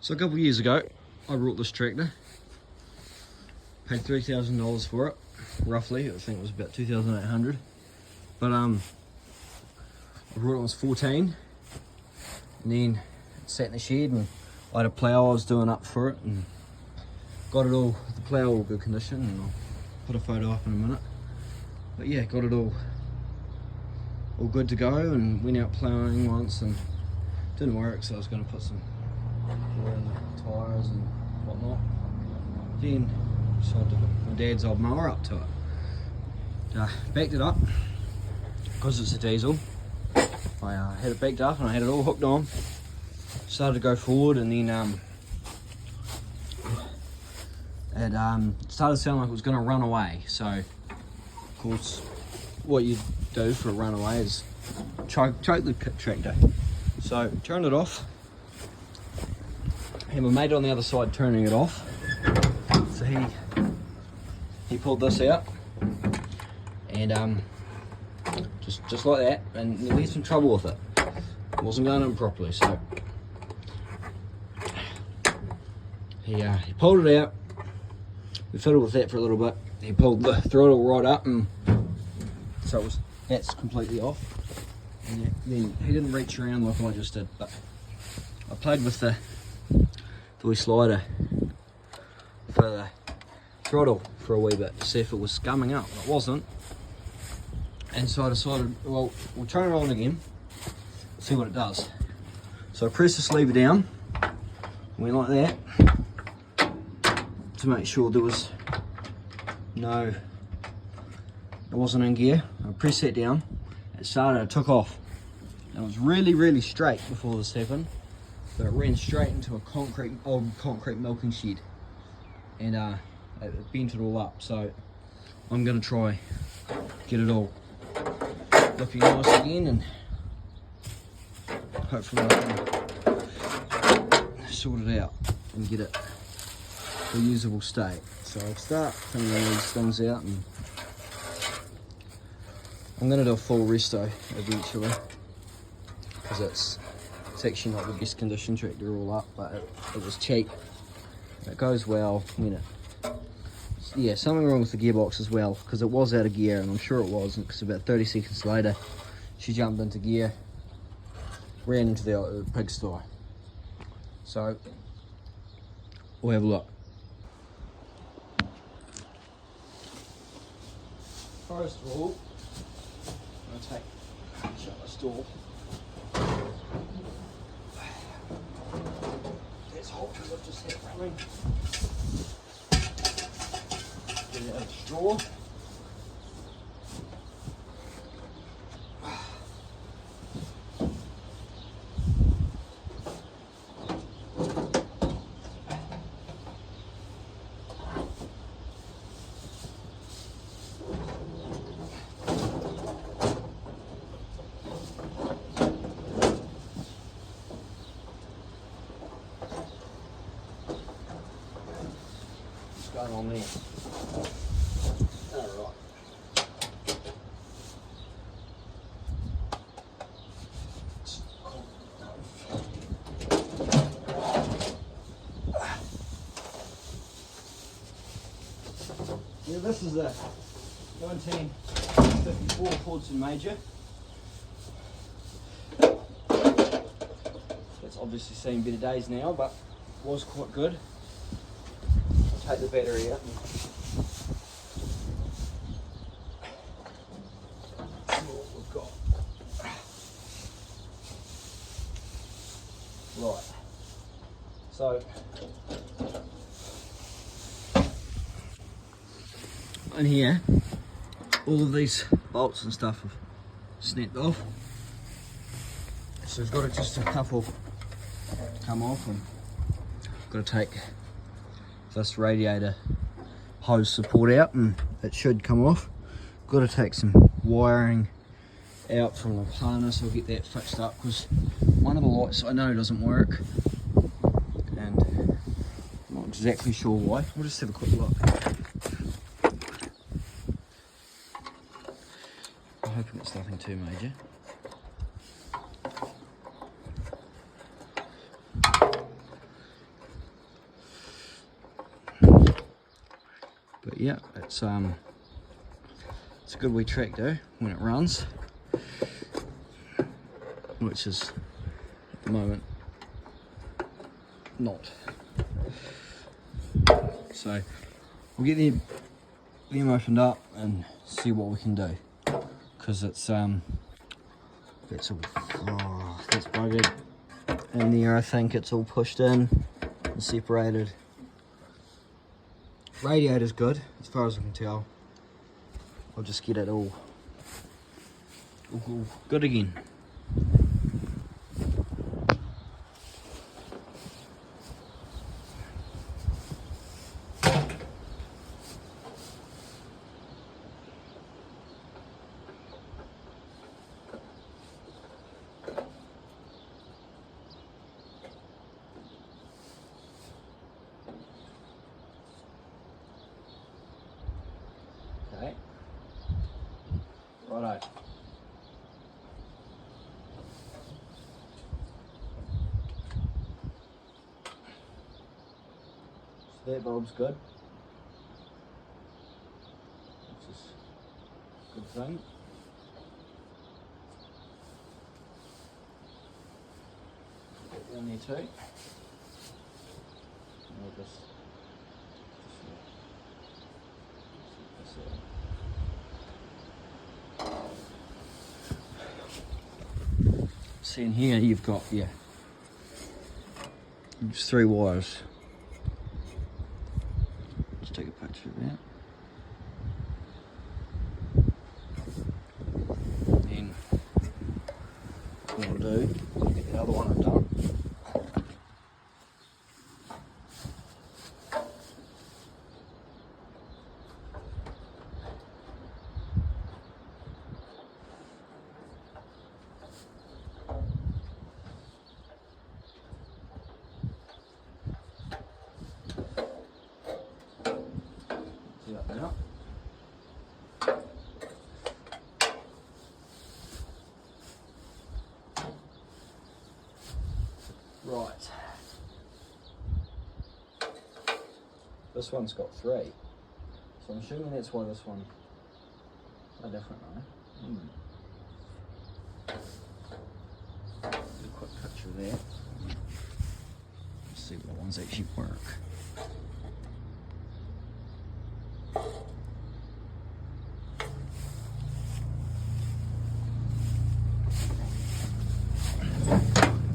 So a couple of years ago, I brought this tractor, paid $3,000 for it, roughly. I think it was about 2,800. But I brought it when I was 14, and then it sat in the shed, and I had a plough I was doing up for it, and got it all, the plough all good condition, and I'll put a photo up in a minute. But yeah, got it all good to go, and went out ploughing once and didn't work, so I was going to put some oil in the tyres and whatnot. Then decided to put my dad's old mower up to it. Backed it up, because it's a diesel. I had it backed up and I had it all hooked on. Started to go forward, and then it started to sound like it was going to run away. So of course what you do for a runaway is choke the tractor. So turned it off, and my mate on the other side turning it off. So he pulled this out, and just like that, and we had some trouble with it. It wasn't going in properly, so he pulled it out. We fiddled with that for a little bit. He pulled the throttle right up, and so that's completely off. And then he didn't reach around like I just did, but I played with the wee slider for the throttle for a wee bit to see if it was scumming up. It wasn't, and so I decided, well, we'll turn it on again, see what it does. So I pressed this lever down, went like that to make sure there was it wasn't in gear. I pressed that down, it started, it took off. And it was really straight before this happened, but it ran straight into a old concrete milking shed, and it bent it all up. So I'm going to try get it all looking nice again, and hopefully I can sort it out and get it to a usable state. So I'll start cleaning all these things out, and I'm going to do a full resto eventually, because it's actually not the best condition tractor all up, but it was cheap. It goes well when yeah, something wrong with the gearbox as well, because it was out of gear, and I'm sure it wasn't, because about 30 seconds later she jumped into gear, ran into the pigsty. So we'll have a look. First of all, I'm going to shut this door. That's hot because I've just had it running. Get it out of the straw. Going on there. Alright. Yeah, this is a 1954 Fordson Major. It's obviously seen better days now, but was quite good. Take the battery out and see what we've got. Right, so in here, all of these bolts and stuff have snapped off, so we've got just a couple come off, and got to take this radiator hose support out, and it should come off. Got to take some wiring out from the harness. I'll get that fixed up, because one of the lights I know doesn't work, and I'm not exactly sure why. We'll just have a quick look. I'm hoping it's nothing too major. But yeah, it's a good wee tractor when it runs, which is at the moment not. So we'll get them opened up and see what we can do, because it's that's buggered in there. I think it's all pushed in and separated. Radiator's good as far as I can tell. I'll just get it all good again. Okay. Righto. So that bulb's good. Which is a good thing. Put that down there too. And we'll just set this out. See in here you've got, yeah, just 3 wires. Let's take a picture of that. Then what we'll do, get the other one undone. Now. Right. This one's got 3. So I'm assuming that's why this one are different, right? Do a quick picture of that. Let's see what ones actually work.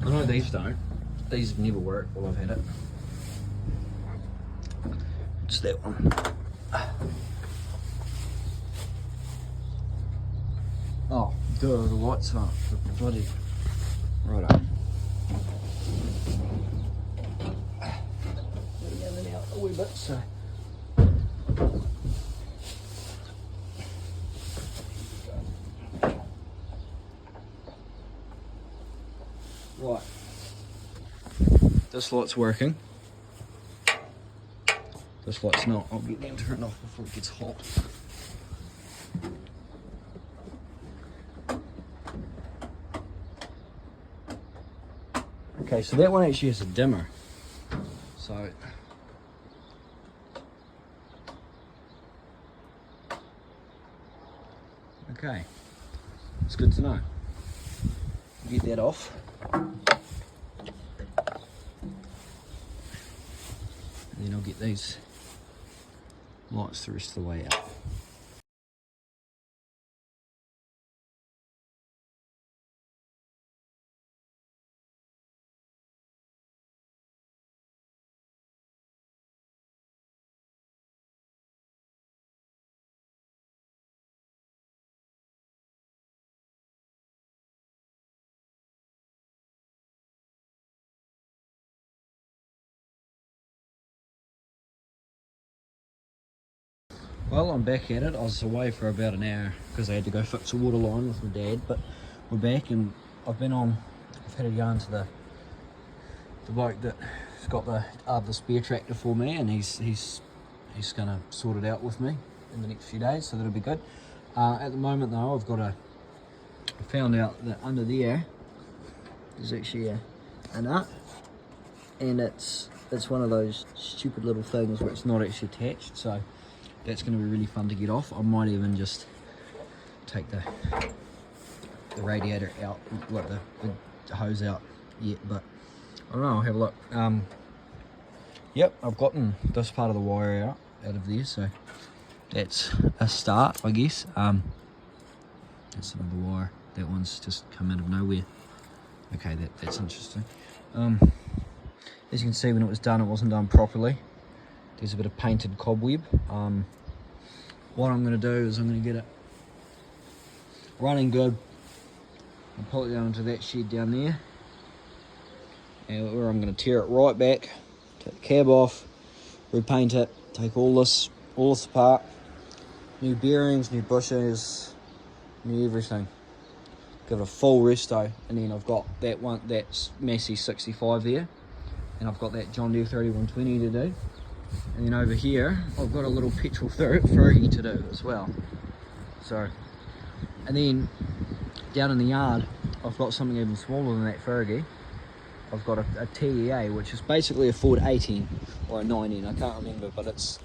I know these don't. These have never worked while I've had it. It's that one. Oh, duh, the lights aren't. The bloody. Righto. Down and out a wee bit, so. Right, this light's working, this light's not. I'll get them turned off before it gets hot. Okay, so that one actually has a dimmer, so okay, it's good to know. Get that off. And then I'll get these lights the rest of the way out. Well, I'm back at it. I was away for about an hour because I had to go fix a water line with my dad, but we're back and I've had a yarn to the bloke that's got the spare tractor for me, and he's gonna sort it out with me in the next few days, so that'll be good. At the moment though, I found out that under there there's actually a nut, and it's one of those stupid little things where it's not actually attached, so that's going to be really fun to get off. I might even just take the radiator out, like the hose out yet, but I don't know, I'll have a look. Yep, I've gotten this part of the wire out of there, so that's a start, I guess. That's another wire. That one's just come out of nowhere. Okay, that's interesting. As you can see, when it was done, it wasn't done properly. There's a bit of painted cobweb. What I'm going to do is I'm going to get it running good. I'll pull it down into that shed down there, and where I'm going to tear it right back, take the cab off, repaint it, take all this apart, new bearings, new bushes, new everything. Give it a full resto, and then I've got that's Massey 65 there, and I've got that John Deere 3120 to do, and then over here I've got a little petrol fergie to do as well. So, and then down in the yard I've got something even smaller than that fergie. I've got a TEA, which is basically a Ford 18 or a 19, I can't remember, but it's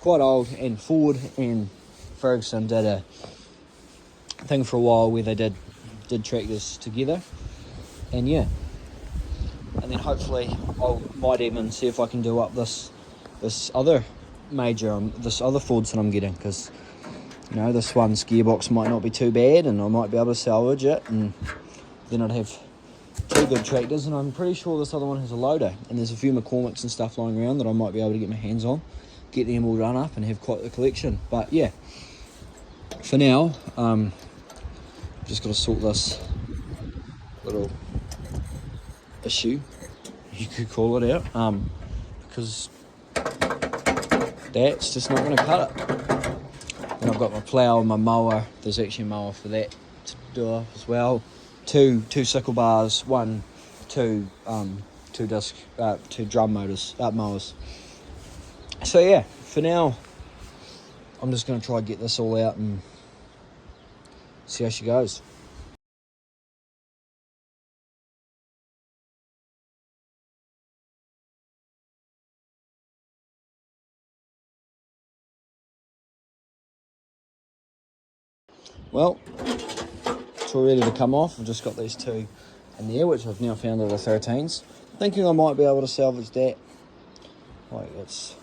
quite old, and Ford and Ferguson did a thing for a while where they did tractors together, and yeah, and then hopefully I might even see if I can do up this other Major, this other Fordson I'm getting, because you know, this one's gearbox might not be too bad, and I might be able to salvage it, and then I'd have two good tractors. And I'm pretty sure this other one has a loader, and there's a few McCormicks and stuff lying around that I might be able to get my hands on, get them all done up and have quite the collection. But yeah, for now, just got to sort this little issue, you could call it out, because that's just not going to cut it. And I've got my plough and my mower. There's actually a mower for that to do as well. Two sickle bars, two drum mowers. So yeah, for now, I'm just going to try and get this all out and see how she goes. Well, it's all ready to come off. I've just got these two in there, which I've now found are the 13s. Thinking I might be able to salvage that. Like, it's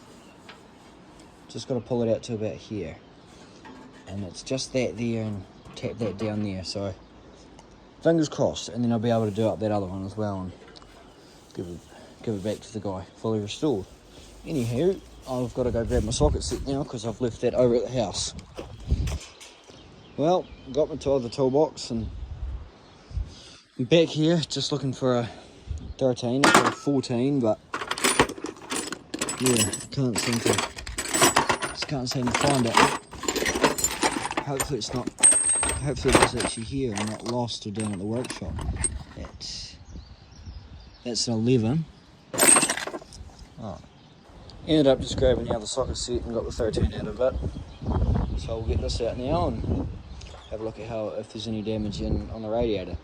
just got to pull it out to about here, and it's just that there, and tap that down there. So fingers crossed, and then I'll be able to do up that other one as well and give it back to the guy fully restored. Anywho, I've got to go grab my socket set now because I've left that over at the house. Well, got my the toolbox, and I'm back here just looking for a 13 or a 14, but yeah, can't seem to find it. Hopefully it's actually here and not lost or down at the workshop. That's an 11. Oh. Ended up just grabbing the other socket set and got the 13 out of it. So we'll get this out now and have a look at if there's any damage on the radiator.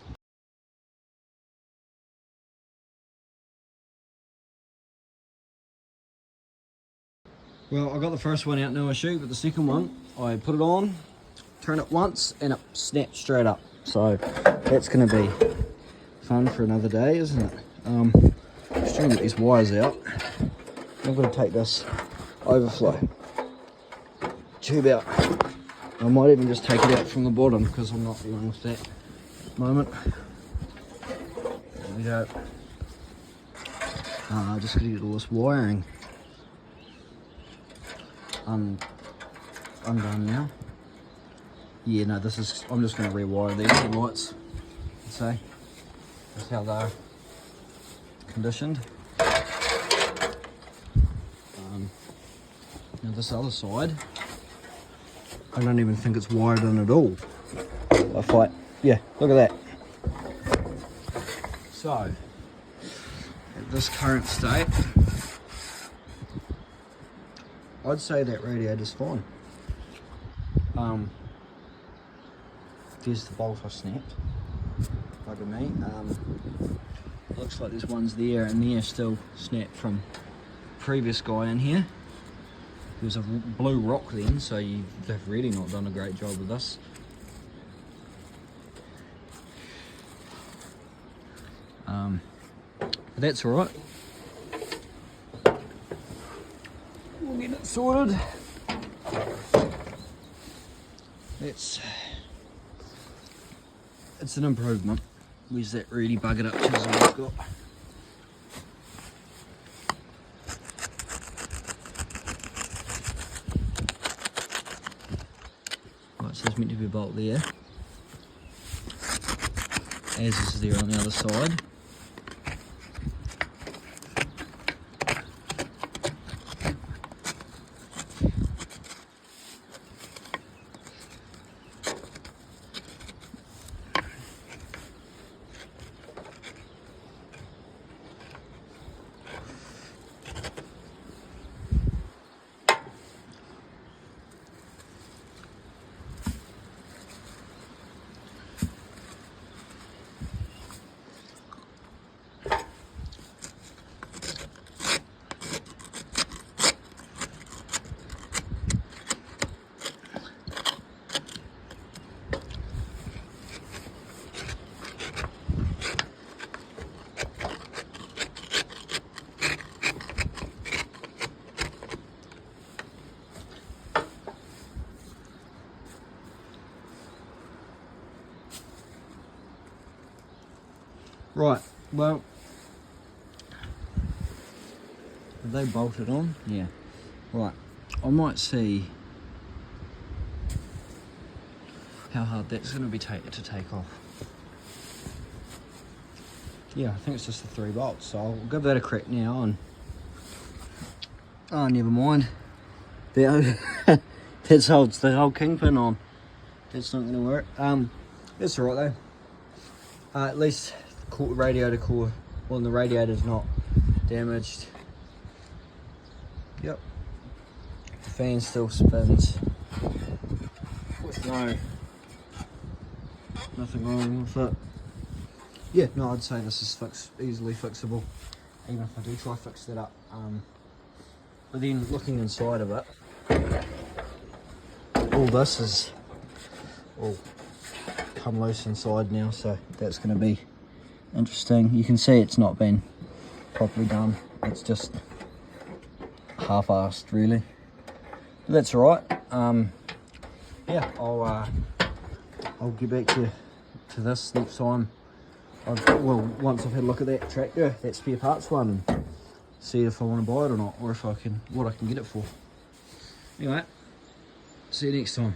Well, I got the first one out, no issue, but the second one, I put it on, turn it once, and it snapped straight up. So that's going to be fun for another day, isn't it? Just trying to get these wires out. I'm going to take this overflow tube out. I might even just take it out from the bottom because I'm not dealing with that at the moment. There we go. Just got to get all this wiring undone now. Yeah, no, I'm just going to rewire these two lights. So that's how they're conditioned. Now this other side, I don't even think it's wired in at all. Yeah, look at that. So, at this current state, I'd say that radiator's fine. There's the bolt I snapped. Look at me. Looks like there's ones there and there still snapped from the previous guy in here. There was a blue rock then, so they've really not done a great job with this. But that's alright. We'll get it sorted. It's an improvement. Where's that really buggered up chisel we've got? Right, so there's meant to be a bolt there, as is there on the other side. Right, well, have they bolted on? Yeah. Right, I might see how hard that's going to be to take off. Yeah, I think it's just the 3 bolts, so I'll give that a crack now. And oh, never mind. That's holds the whole kingpin on. That's not going to work. That's alright though. At least radiator core, well, the radiator's not damaged. Yep, the fan still spins with nothing wrong with it. Yeah, no, I'd say this is easily fixable, even if I do try fix that up. But then looking inside of it, all this is all come loose inside now, so that's going to be interesting. You can see it's not been properly done. It's just half-assed, really. But that's alright. Yeah, I'll get back to this next time. Once I've had a look at that tractor, that spare parts one, and see if I want to buy it or not, or what I can get it for. Anyway, see you next time.